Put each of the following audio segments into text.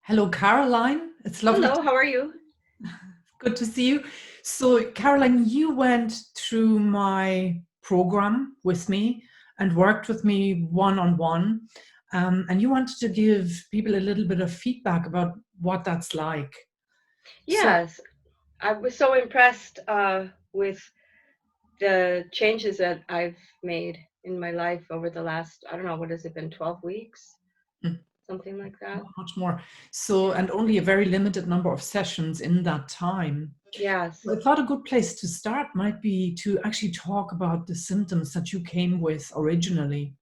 Hello, Caroline. It's lovely. Hello, how are you? Good to see you. So, Caroline, you went through my program with me and worked with me one on one. And you wanted to give people a little bit of feedback about what that's like. So, Yes, I was so impressed with the changes that I've made in my life over the last, I don't know, what has it been, 12 weeks? mm, Something like that. not much more. So, Yeah. and only a very limited number of sessions in that time. Yes. I thought a good place to start might be to actually talk about the symptoms that you came with originally.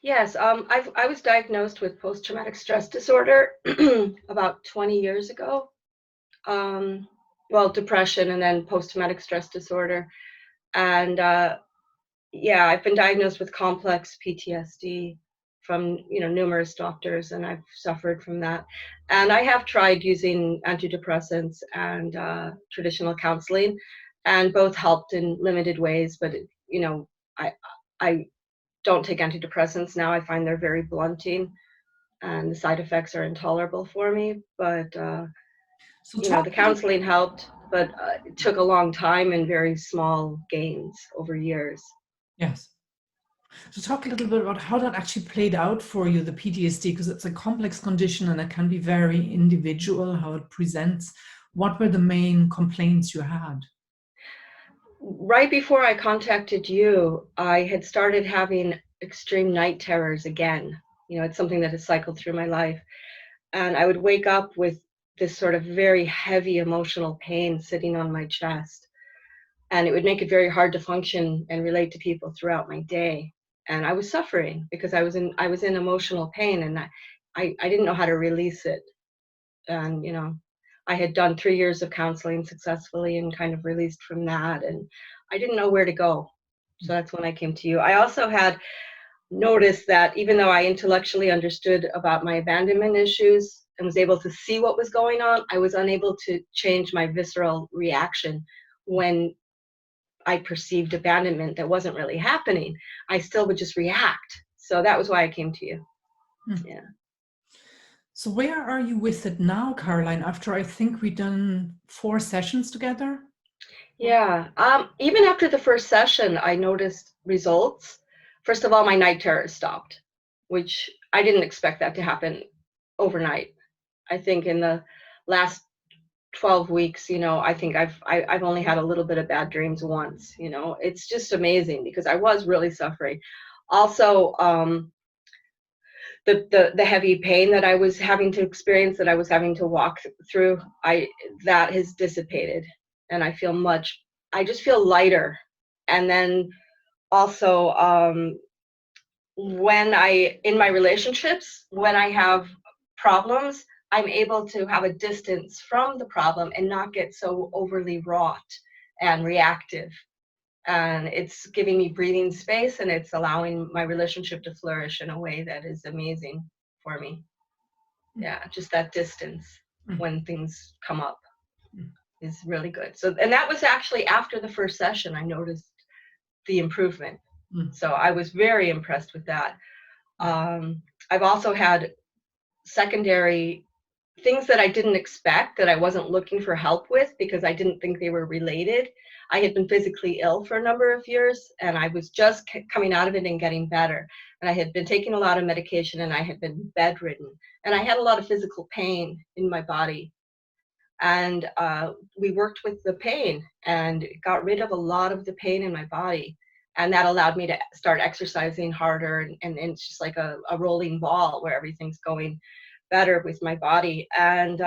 Yes, I was diagnosed with post-traumatic stress disorder about 20 years ago. Um, well, depression and then post-traumatic stress disorder. And yeah, I've been diagnosed with complex PTSD from, numerous doctors, and I've suffered from that. And I have tried using antidepressants and traditional counseling, and both helped in limited ways. But I I don't take antidepressants now. I find they're very blunting, and the side effects are intolerable for me. But So, talk the a little. counseling helped, but it took a long time and very small gains over years. Yes. So talk a little bit about how that actually played out for you, the PTSD, because it's a complex condition and it can be very individual how it presents. What were the main complaints you had? Right before I contacted you, I had started having extreme night terrors again. It's something that has cycled through my life. And I would wake up with this sort of very heavy emotional pain sitting on my chest. And it would make it very hard to function and relate to people throughout my day. And I was suffering because I was in emotional pain, and I didn't know how to release it. And I had done 3 years of counseling successfully and kind of released from that, and I didn't know where to go. So that's when I came to you. I also had noticed that even though I intellectually understood about my abandonment issues and was able to see what was going on, I was unable to change my visceral reaction when I perceived abandonment that wasn't really happening. I still would just react. So that was why I came to you. Hmm. Yeah. So where are you with it now, Caroline, after I think we've done 4 sessions together? Yeah. Even after the first session, I noticed results. First of all, my night terrors stopped, which I didn't expect that to happen overnight. I think in the last 12 weeks, I think I've only had a little bit of bad dreams once. It's just amazing because I was really suffering. Also, the heavy pain that I was having to experience, that I was having to walk through, I that has dissipated, and I just feel lighter. And then also, when I in my relationships, when I have problems, I'm able to have a distance from the problem and not get so overly wrought and reactive. And it's giving me breathing space, and it's allowing my relationship to flourish in a way that is amazing for me. Yeah, just that distance Mm, when things come up mm, is really good. So, and that was actually after the first session, I noticed the improvement. mm, So I was very impressed with that. mm. I've also had secondary things that I didn't expect, that I wasn't looking for help with because I didn't think they were related. I had been physically ill for a number of years, and I was just coming out of it and getting better. And I had been taking a lot of medication, and I had been bedridden, and I had a lot of physical pain in my body. And we worked with the pain and got rid of a lot of the pain in my body. And that allowed me to start exercising harder. And it's just like a rolling ball where everything's going better with my body. And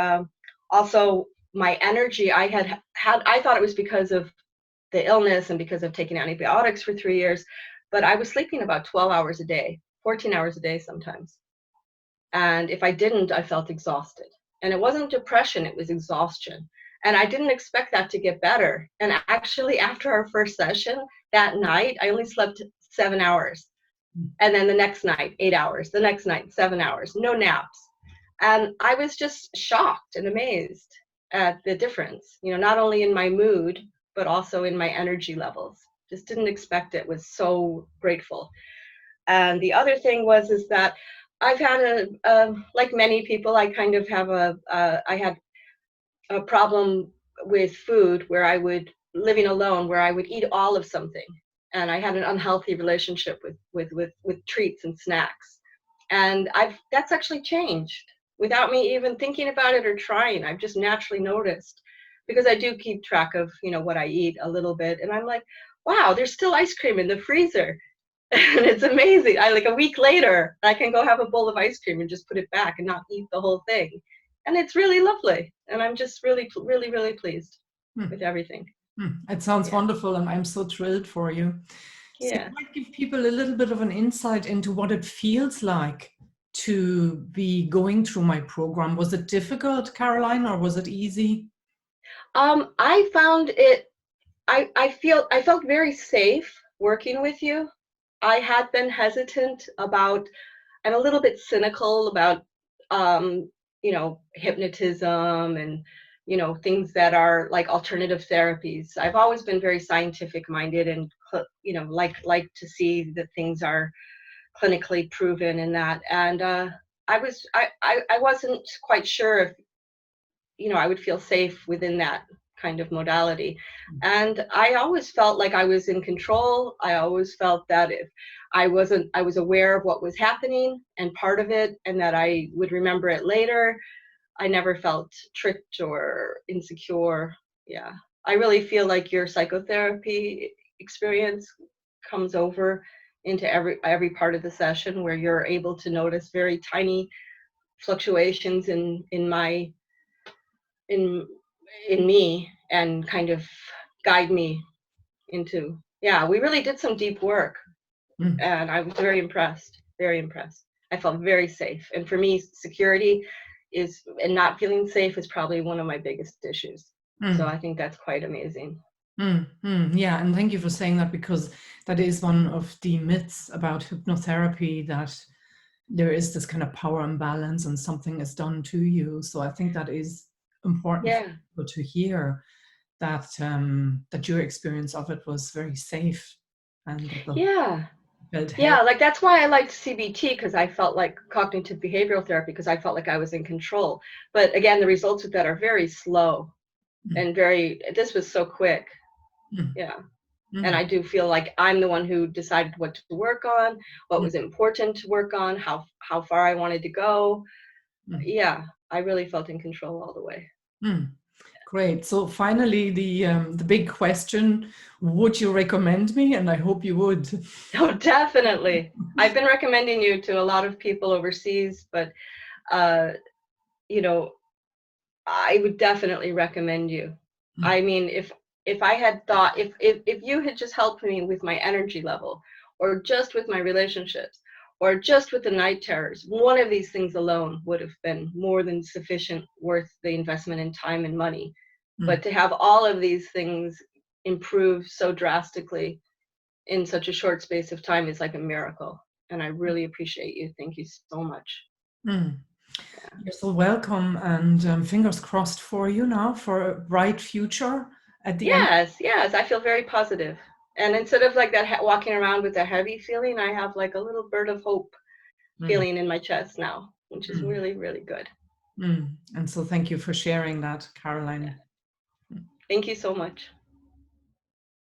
also, my energy, I thought it was because of the illness and because of taking antibiotics for 3 years, but I was sleeping about 12 hours a day, 14 hours a day sometimes. And if I didn't, I felt exhausted. And it wasn't depression, it was exhaustion. And I didn't expect that to get better. And actually, after our first session that night, I only slept 7 hours. And then the next night, 8 hours. The next night, 7 hours, no naps. And I was just shocked and amazed at the difference, not only in my mood, but also in my energy levels. Just didn't expect it, was so grateful. And the other thing is that I've had like many people, I kind of have I had a problem with food where I would, living alone, where I would eat all of something. And I had an unhealthy relationship with treats and snacks. And that's actually changed without me even thinking about it or trying. I've just naturally noticed, because I do keep track of, what I eat a little bit. And I'm like, wow, there's still ice cream in the freezer. And it's amazing. I, like, a week later, I can go have a bowl of ice cream and just put it back and not eat the whole thing. And it's really lovely. And I'm just really, really, really pleased with everything. It sounds Yeah. wonderful, and I'm so thrilled for you. So Yeah. you might give people a little bit of an insight into what it feels like to be going through my program. Was it difficult, Caroline, or was it easy? I found it, I felt very safe working with you. I had been hesitant about, I'm a little bit cynical about, hypnotism and, things that are like alternative therapies. I've always been very scientific minded and, like to see that things are clinically proven in that. And I wasn't quite sure if, I would feel safe within that kind of modality. And I always felt like I was in control. I always felt that if I wasn't, I was aware of what was happening and part of it, and that I would remember it later. I never felt tricked or insecure. Yeah. I really feel like your psychotherapy experience comes over into every part of the session, where you're able to notice very tiny fluctuations in in me, and kind of guide me into, yeah, we really did some deep work. And I was very impressed, very impressed. I felt very safe. And for me, security is, and not feeling safe is probably one of my biggest issues. So I think that's quite amazing. Yeah, and thank you for saying that, because that is one of the myths about hypnotherapy, that there is this kind of power imbalance and something is done to you. So I think that is important for Yeah. people to hear, that that your experience of it was very safe, and that the Yeah. felt Yeah, held. like that's why I liked CBT, because I felt like cognitive behavioral therapy, because I felt like I was in control. But again, the results of that are very slow and this was so quick. Mm, Yeah. And mm, I do feel like I'm the one who decided what to work on, what mm, was important to work on, how far I wanted to go. mm, Yeah, I really felt in control all the way. mm. Great. So finally, the big question: would you recommend me? And I hope you would. Oh, definitely. I've been recommending you to a lot of people overseas, but uh, you know, I would definitely recommend you. I mean, if I had thought, if you had just helped me with my energy level, or just with my relationships, or just with the night terrors, one of these things alone would have been more than sufficient, worth the investment in time and money. But to have all of these things improve so drastically in such a short space of time is like a miracle. And I really appreciate you. Thank you so much. Mm. You're so welcome, and fingers crossed for you now for a bright future at the end. Yes, yes, I feel very positive. And instead of like that walking around with a heavy feeling, I have like a little bird of hope Mm, feeling in my chest now, which is mm, really, really good. And so thank you for sharing that, Yeah. Caroline. Thank you so much.